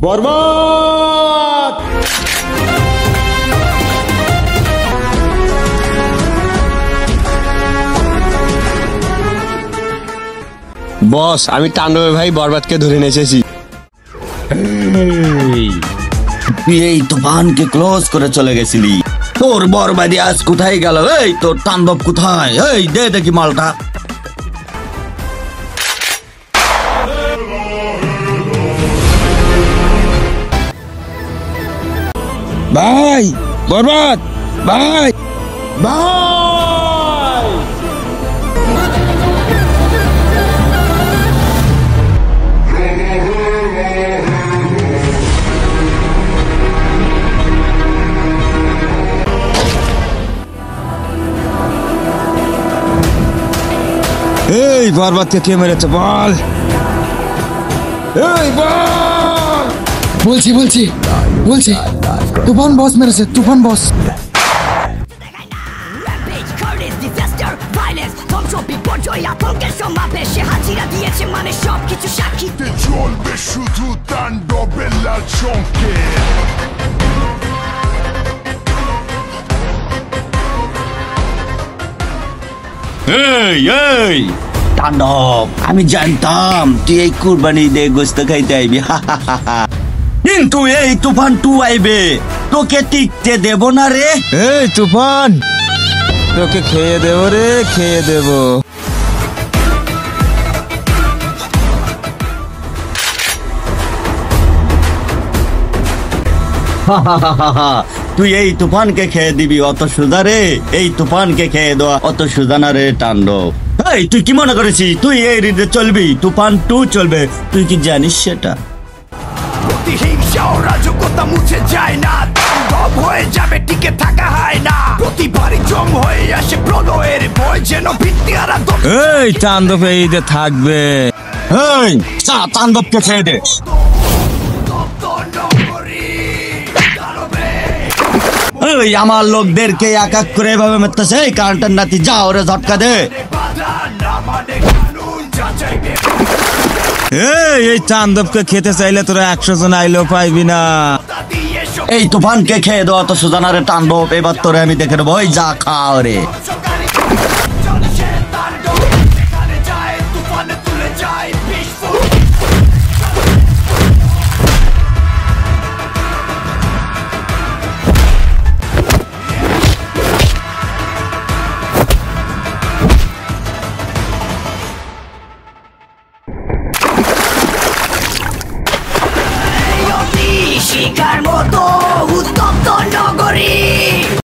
বরবাদ! বস, আমি তাণ্ডবের ভাই বরবাদকে ধরে নিয়ে এসেছি। তুই এই তুফানকে ক্লোজ করে চলে গেছিলি, তোর বরবাদি আজ কোথায় গেল? এই তোর তাণ্ডব কোথায়? এই দে দেখি মালটা। ভাই বরবাদ, ভাই ভাই! এই বরবাদকে কে মেরেছে বল? এই বল! বলছি বলছি বলছি, তুফান বস মেরেছে, তুফান বস। চলবে শুধু তাণ্ডবের লাল সংকেত। এই এই তাণ্ডব, আমি জানতাম তুই এই কুরবানি দিয়ে গোস্ত খাইতে আইবি, কিন্তু এই তুফান 2 আইবে, তোকে টিকতে দেব না রে। এই তুফান, তোকে খেয়ে দেব রে, খেয়ে দেব। তুই এই তুফানকে খেয়ে দিবি অত সোজা রে? এই তুফানকে খেয়ে দেওয়া অত সোজা না রে তাণ্ডব। এই তুই কি মনে করেছিস তুই এই রিডে চলবি? তুফান 2 চলবে, তুই কি জানিস সেটা? প্রতিহিংসা ও রাজকতা মুছে যায় না, তাণ্ডব হয়ে যাবে, টিকে থাকা হয় না। প্রতিবারই জম হয়ে আসে প্রলয়ের ভয়, যেন ভিত্তিহারা। এই তাণ্ডব এই ঈদে থাকবে। এই চা তাণ্ডবকে খেয়ে দে। এই আমার লোকদেরকে এক এক করে এভাবে মেরতেছে, এই কারেন্টের নাতি, যা ওরে ঝটকা দে। এই তাণ্ডবকে খেতে চাইলে তোরা 100 জন আইলেও পাইবি না। এই তুফানকে খেয়ে দেওয়া তো সোজা রে তাণ্ডব, এবার তোরে আমি দেখে নেবো। ওই যা খাও রে। শিকার মতো উত্তপ্ত নগরী।